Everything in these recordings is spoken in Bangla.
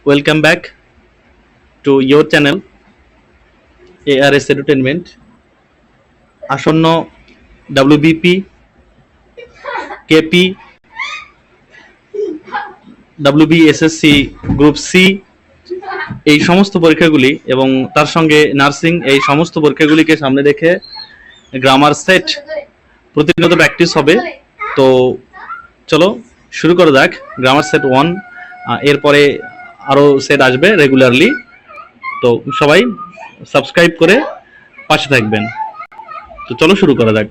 Welcome back to your channel ARS Entertainment. আসন্ন WBP, KP, WBSSC group C এই সমস্ত পরীক্ষাগুলি এবং তার সঙ্গে নার্সিং এই সমস্ত পরীক্ষাগুলিকে সামনে রেখে গ্রামার সেট প্রতিনিয়ত প্র্যাকটিস হবে। তো চলো শুরু করা যাক। গ্রামার সেট 1, এরপরে আরও সেট আসবে রেগুলারলি। তো সবাই সাবস্ক্রাইব করে পাশে থাকবেন। তো চলো শুরু করা যাক।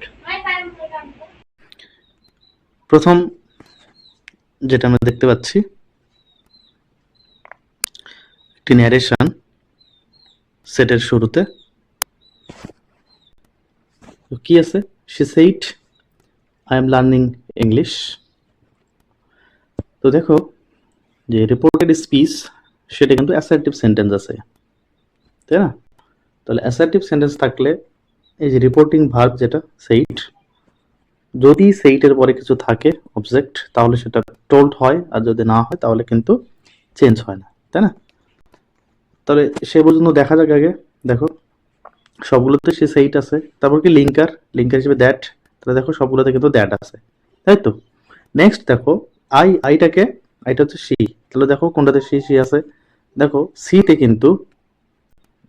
প্রথম যেটা আমরা দেখতে পাচ্ছি একটি ন্যারেশন সেটের শুরুতে কি আছে? she said I am learning English. তো দেখো যে রিপোর্টেড স্পিচ সেটা কিন্তু অ্যাসার্টিভ সেন্টেন্স আছে, তাই না? তাহলে অ্যাসার্টিভ সেন্টেন্স থাকলে এই যে রিপোর্টিং ভার্ব যেটা সেইট, যদি সেইটের পরে কিছু থাকে অবজেক্ট তাহলে সেটা টোল্ড হয়, আর যদি না হয় তাহলে কিন্তু চেঞ্জ হয় না, তাই না? তাহলে সে পর্যন্ত দেখা যাক। আগে দেখো সবগুলোতে সে সেইট আছে, তারপর কি লিঙ্কার হিসেবে দ্যাট, তাহলে দেখো সবগুলোতে কিন্তু দ্যাট আছে, তাই তো? নেক্সট দেখো আইটা হচ্ছে সি, তাহলে দেখো কোনটাতে সি আছে, দেখো সিতে কিন্তু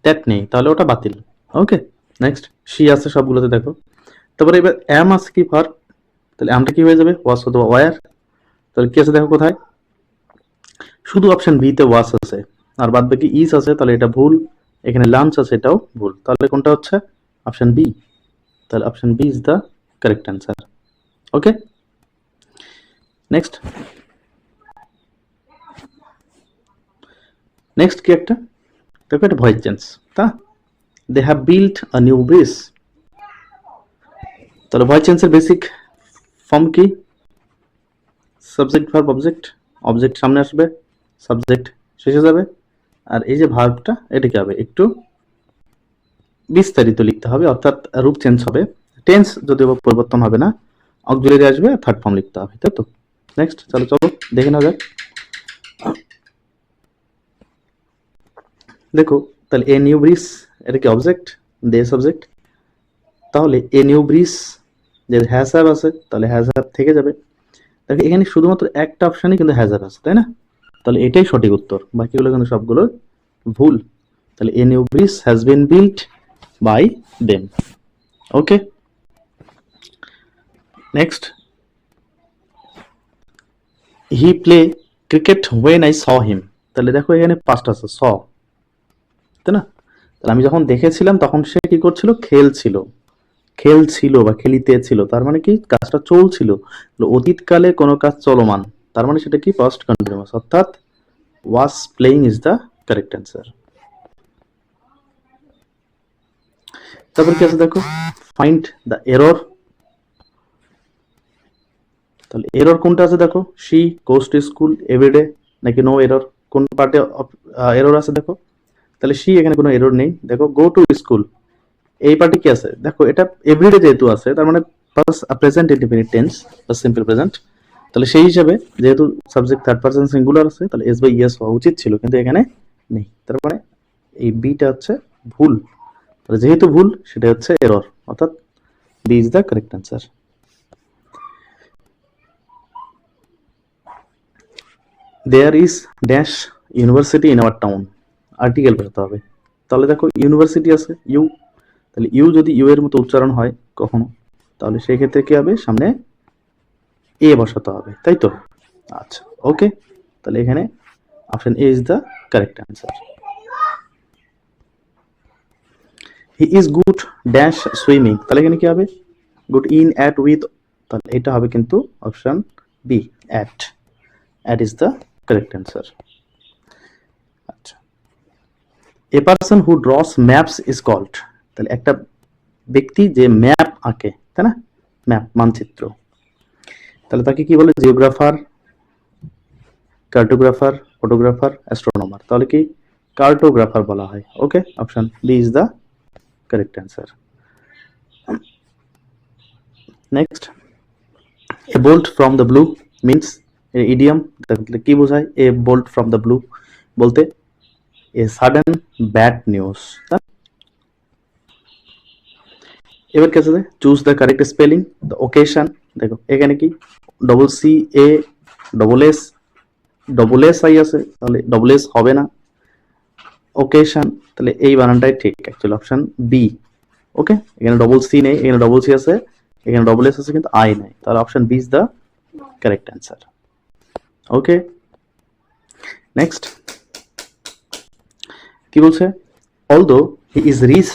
দ্যাট নেই, তাহলে ওটা বাতিল। ওকে, নেক্সট সি আছে সবগুলোতে দেখো। তারপরে এবার এম আছে কি ভার্ব, তাহলে এমটা কি হয়ে যাবে? ওয়াস অথবা ওয়ার। তাহলে কি আছে দেখো কোথায়? শুধু অপশন বি তে ওয়াস আছে, আর বাদ বাকি ইজ আছে, তাহলে এটা ভুল। এখানে লাঞ্চ আছে, এটাও ভুল। তাহলে কোনটা হচ্ছে? Option B. তাহলে option B is the correct answer. Okay, next কি একটা দেখো, এটা ভয়েস চেঞ্জ, তা they have built a new bridge. তাহলে ভয়েস চেঞ্জের বেসিক ফর্ম কি? সাবজেক্ট ভার্ব অবজেক্ট, অবজেক্ট সামনে আসবে, সাবজেক্ট শেষে যাবে, আর এই যে ভার্বটা এটা কি হবে? একটু বিস্তারিত লিখতে হবে, অর্থাৎ রূপ চেঞ্জ হবে। টেন্স যদিও পরিবর্তন হবে না, অক্সিলারি আসবে, থার্ড ফর্ম লিখতে হবে, তাই তো? নেক্সট চলো দেখে নেওয়া যাক। দেখো তাহলে এ নিউ ব্রিজ, এটা কি অবজেক্ট? They subject. তাহলে এ নিউ ব্রিজ যে হ্যাজ হ্যাভ আছে, তাহলে হ্যাজ হ্যাভ থেকে যাবে। দেখো এখানে শুধুমাত্র একটা অপশনই কিন্তু হ্যাজ হ্যাভ আছে, তাই না? তাহলে এটাই সঠিক উত্তর, বাকিগুলো কিন্তু সবগুলো ভুল। তাহলে a new bridge has been built by them. Okay, next he play cricket when I saw him. তাহলে দেখো এখানে পাস্ট আছে স, তাই না? তাহলে আমি যখন দেখেছিলাম তখন সে কি করছিল? খেলছিল বা খেলিতেছিল, তার মানে কি কাজটা চলছিল। অতীতকালে কোনো কাজ চলমান, তার মানে সেটা কি? পাস্ট কন্টিনিউয়াস, অর্থাৎ was playing is the correct answer. তারপর কি আছে দেখো? Find the error. তাহলে এরর কোনটা আছে দেখো? She goes to school everyday, নাকি নো এরর? কোন পার্টে এরর আছে দেখো? তাহলে শি এখানে কোনো এরর নেই। দেখো গো টু স্কুল এই পার্টে কি আছে দেখো? এটা এভরিডে যেহেতু আছে, তার মানে প্রেজেন্ট ইনডিফিনিট টেন্স বা সিম্পল প্রেজেন্ট। তাহলে সেই হিসাবে যেহেতু সাবজেক্ট থার্ড পারসন সিঙ্গুলার আছে, তাহলে এস বাই ইএস হওয়া উচিত ছিল, কিন্তু এখানে নেই। তার মানে এই বিটা হচ্ছে ভুল। যেহেতু ভুল সেটা হচ্ছে এরর, অর্থাৎ B is the correct answer. There is dash university in our town, article বসাতে হবে। তাহলে দেখো ইউনিভার্সিটি আছে ইউ, তাহলে ইউ যদি ইউ এর মতো উচ্চারণ হয় কখনো, তাহলে সেই ক্ষেত্রে কি হবে? সামনে এ বসাতে হবে, তাই তো? আচ্ছা, ওকে, তাহলে এখানে option A is the correct answer. He is good dash swimming, তাহলে এখানে কি হবে? গুড ইন অ্যাট উইথ, তাহলে এটা হবে কিন্তু option B, that is the correct answer. আচ্ছা, a person who draws maps is called, তাহলে একটা ব্যক্তি যে ম্যাপ আঁকে, তাই না? ম্যাপ মানচিত্র, তাহলে তাকে কি বলে? Geographer, cartographer, photographer, astronomer. তাহলে কি কার্টোগ্রাফার বলা হয়। Okay, option B is the correct answer. Next, a bolt from the blue means idiom, কি বোঝায়? A bolt from the blue বলতে এ সাডেন ব্যাড নিউজ। এবার কি আছে, choose the correct spelling, the occasion. দেখো এখানে কি double C A double S I আছে, তাহলে ডবল এস হবে না। ওকেশন, তাহলে এই বানানটাই ঠিক অ্যাকচুয়ালি অপশন বি। ওকে, এখানে ডবল সি নেই, এখানে ডবল সি আছে, এখানে ডবল এস আছে কিন্তু আই নাই, তাহলে option B is the correct answer. Okay, next কি বলছে, although he is rich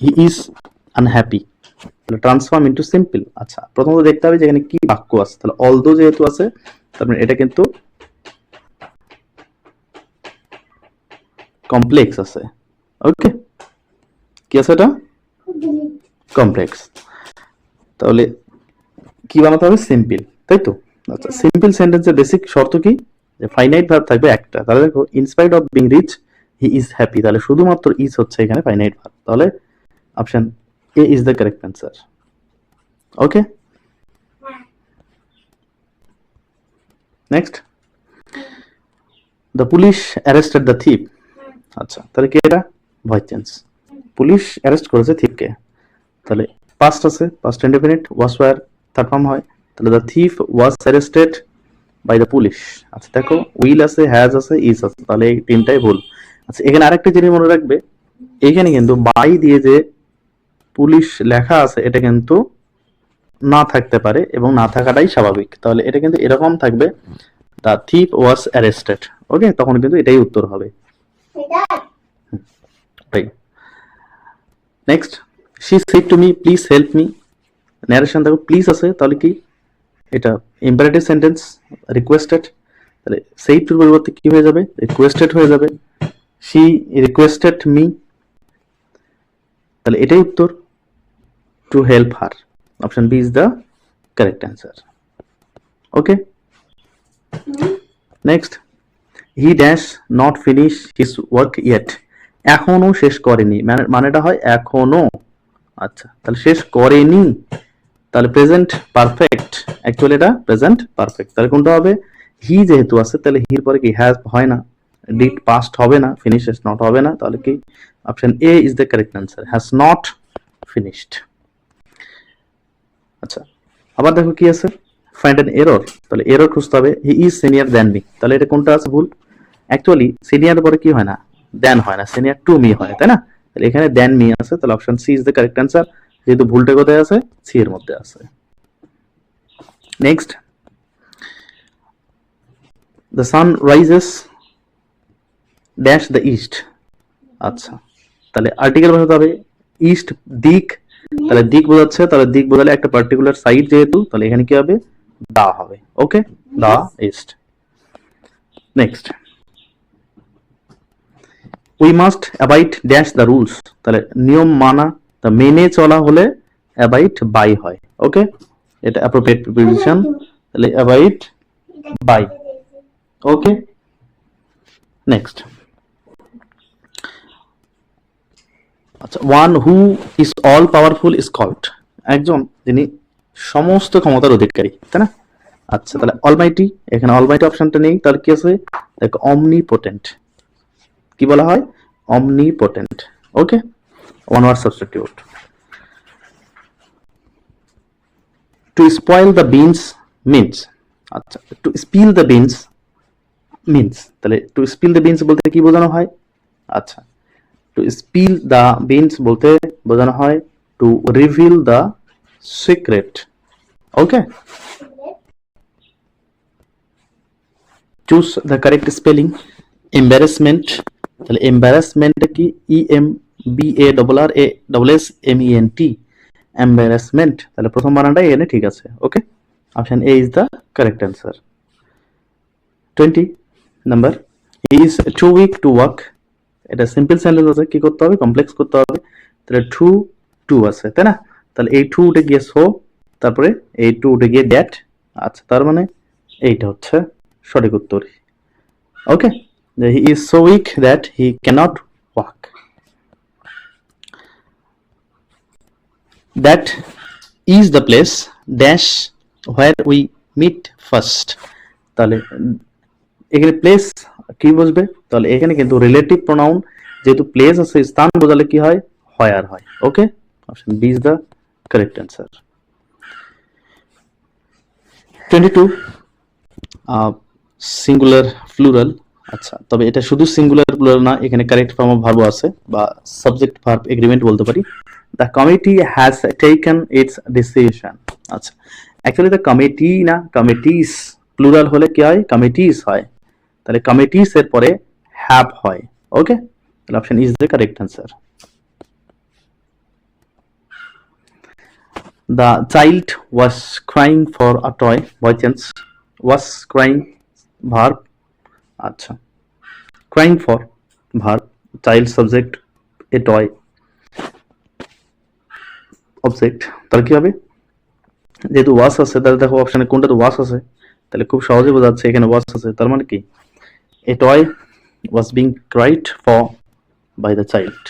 he is unhappy, তাহলে ট্রান্সফর্ম ইনটু সিম্পল। আচ্ছা, প্রথমত দেখতে হবে যে এখানে কি বাক্য আছে, তাহলে অলদো যেহেতু আছে তার মানে এটা কিন্তু কমপ্লেক্স আছে। ওকে, কি আছে এটা, কমপ্লেক্স, তাহলে কি বানাতে হবে, সিম্পল, তাই তো। আচ্ছা, সিম্পল সেন্টেন্সের বেসিক শর্ত কি, যে ফাইনাইট ভার্ব থাকবে একটা। তাহলে দেখো in spite of being rich he is happy, তাহলে শুধুমাত্র ইজ হচ্ছে এখানে ফাইনাইট ভার্ব, তাহলে option A is the correct answer. Okay, next, the police arrested the thief. আচ্ছা, তাহলে কি এটা, ভয়েস চেঞ্জ, পুলিশ অ্যারেস্ট করেছে থিপকে, তাহলে পাস্ট আছে, past indefinite, was were third form হয়, তাহলে the thief was arrested by the police. আচ্ছা দেখো উইল আছে, হ্যাজ আছে, ইজ আছে, তাহলে এই তিনটাই ভুল। আচ্ছা, এখানে আরেকটা জিনিস মনে রাখবে, এখানে কিন্তু বাই দিয়ে যে পুলিশ লেখা আছে এটা কিন্তু না থাকতে পারে এবং না থাকাটাই স্বাভাবিক, তাহলে এটা কিন্তু এরকম থাকবে, দ্য থিফ ওয়াজ অ্যারেস্টেড। ওকে, তখন কিন্তু এটাই উত্তর হবে। Next, she said to me please help me, narration দেখো প্লিজ আছে, তাহলে কি এটা ইম্পারেটিভ সেন্টেন্স, রিকোয়েস্টেড, তাহলে সেড টুর পরিবর্তে কি হয়ে যাবে, রিকোয়েস্টেড হয়ে যাবে, শি রিকোয়েস্টেড মি, তাহলে এটাই উত্তর, to help her, option B is the correct answer. Okay, next, he dash not finish his work yet, এখনো শেষ করেনি, মানেটা হয় এখনো। আচ্ছা, তাহলে শেষ করেনি, তাহলে প্রেজেন্ট পারফেক্ট, অ্যাকচুয়ালি এটা প্রেজেন্ট পারফেক্ট, তাহলে কোনটা হবে, হি যেহেতু আছে তাহলে হির পরে কি হ্যাজ হয় না, ডিড পাস্ট হবে না, ফিনিশেস নট হবে না, তাহলে কি option A is the correct answer, has not finished. আচ্ছা, আবার দেখো কি আছে, ফাইন্ড অ্যান এরর, তাহলে এরর খুঁজতে হবে, he is senior than me, তাহলে এটা কোনটা আছে ভুল, অ্যাকচুয়ালি সিনিয়র পরে কি হয় না, দেন হয় না, সিনিয়র টু মি হয়, তাই না, তাহলে এখানে দেন মি আছে, তাহলে option C is the correct answer, যেহেতু ভুলটা কোথায় আছে, সি এর মধ্যে আছে। Next, the sun rises dash the east. আচ্ছা, তাহলে আর্টিকেল বোঝাতে হবে, ইস্ট দিক, তাহলে দিক বোঝাচ্ছে, তাহলে দিক বোঝালে একটা পার্টিকুলার সাইড যেহেতু, তাহলে এখানে কি হবে, দা হবে। Okay, the east. Next, we must abide dash the rules, তাহলে নিয়ম মানা, তা মেনে চলা হলে অ্যাবাইড বাই হয়। ওকে, এটা অ্যাপ্রোপ্রিয়েট প্রিপোজিশন, তাহলে অ্যাবাইড বাই। ওকে, নেক্সট, আচ্ছা, one who is all powerful is called, একজন যিনি সমস্ত ক্ষমতার অধিকারী, তাই না। আচ্ছা, তাহলে অলমাইটি, এখানে অলমাইটি অপশনটা নেই, তাহলে কি আছে, দেখো অমনিপোটেন্ট, কি বলা হয়, omnipotent. Okay, one word substitute, to spoil the beans means. আচ্ছা, to spill the beans means, তাহলে টু স্পিল দ্য বিনস বলতে কি বোঝানো হয়, আচ্ছা, টু স্পিল দ্য বিনস বলতে বোঝানো হয় to reveal the secret. Okay, choose the correct spelling, embarrassment, তাহলে এম্বারাসমেন্ট কি, E M B A double R A double S M E N T, embarrassment, তাহলে প্রথম বানানটা এনে ঠিক আছে। Okay, option A is the correct answer. 20 number, he is too weak to walk, এটা সিম্পল সেন্টেন্স আছে, কি করতে হবে, কমপ্লেক্স করতে হবে, তাহলে টু টু আছে, তাই না, তাহলে এই টু উঠে গিয়ে সো, তারপরে এই টু উঠে গিয়ে দ্যাট। আচ্ছা, তার মানে এইটা হচ্ছে সঠিক উত্তর। Okay, he is so weak that he cannot walk, that is the place dash where we meet first, তাহলে এখানে প্লেস কি বুঝবে? তাহলে এখানে কিন্তু রিলেটিভ প্রোনাউন যেহেতু প্লেস আছে, স্থান বোঝালে কি হয়? হোয়ার হয়। Okay, option B is the correct answer. 22 singular plural. আচ্ছা, তবে এটা শুধু সিঙ্গুলার প্লুরাল না, এখানে কারেক্ট ফর্ম অফ ভার্বও আছে, বা সাবজেক্ট ভার্ব এগ্রিমেন্ট বলতে পারি। The committee has taken it's decision. আচ্ছা, অ্যাকচুয়ালি দ্য কমিটি না, কমিটিস। প্লুরাল হলে কি হয়? কমিটিস হয়। তাহলে কমিটিস এর পরে হ্যাভ হয়। ওকে, তাহলে option is the correct answer. The child was crying for a toy. By chance, was crying verb. আচ্ছা, crying for verb, child subject, a toy object। তাহলে কি হবে? যেহেতু was আছে, তাহলে দেখো অপশনে কোনটাতে was আছে, তাহলে খুব সহজে বোঝা যাচ্ছে এখানে was আছে। তার মানে কি? A toy was being cried for by the child।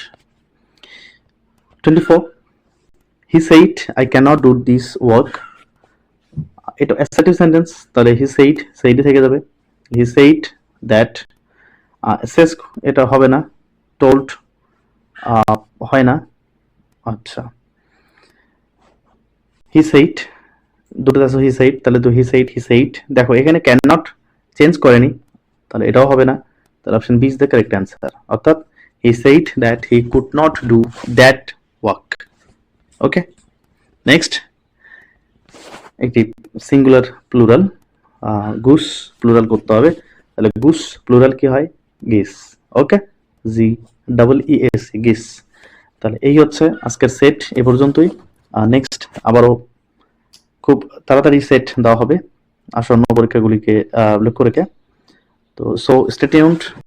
24 he said I cannot do this work। এটা অ্যাসার্টিভ সেন্টেন্স, তাহলে he said, said থেকে যাবে। he said that, says এটা হবে না, told হয় না। আচ্ছা, he said দুটো আছে he said, তাহলে তো he said। দেখো এখানে ক্যান নট চেঞ্জ করেনি, তাহলে এটাও হবে না। তাহলে option B is the correct answer, অর্থাৎ he said that he could not do that work। Okay, next একটি সিঙ্গুলার প্লুরাল, গুস প্লুরাল করতে হবে। তাহলে গুস প্লুরাল কি হয়? গিস। ওকে, জি ডাবল ই এস, গিস। তাহলে এই হচ্ছে আজকের সেট, এ পর্যন্তই। নেক্সট আবারও খুব তাড়াতাড়ি সেট দেওয়া হবে আসন্ন পরীক্ষাগুলিকে লক্ষ্য রেখে। তো সো স্টে টিউনড।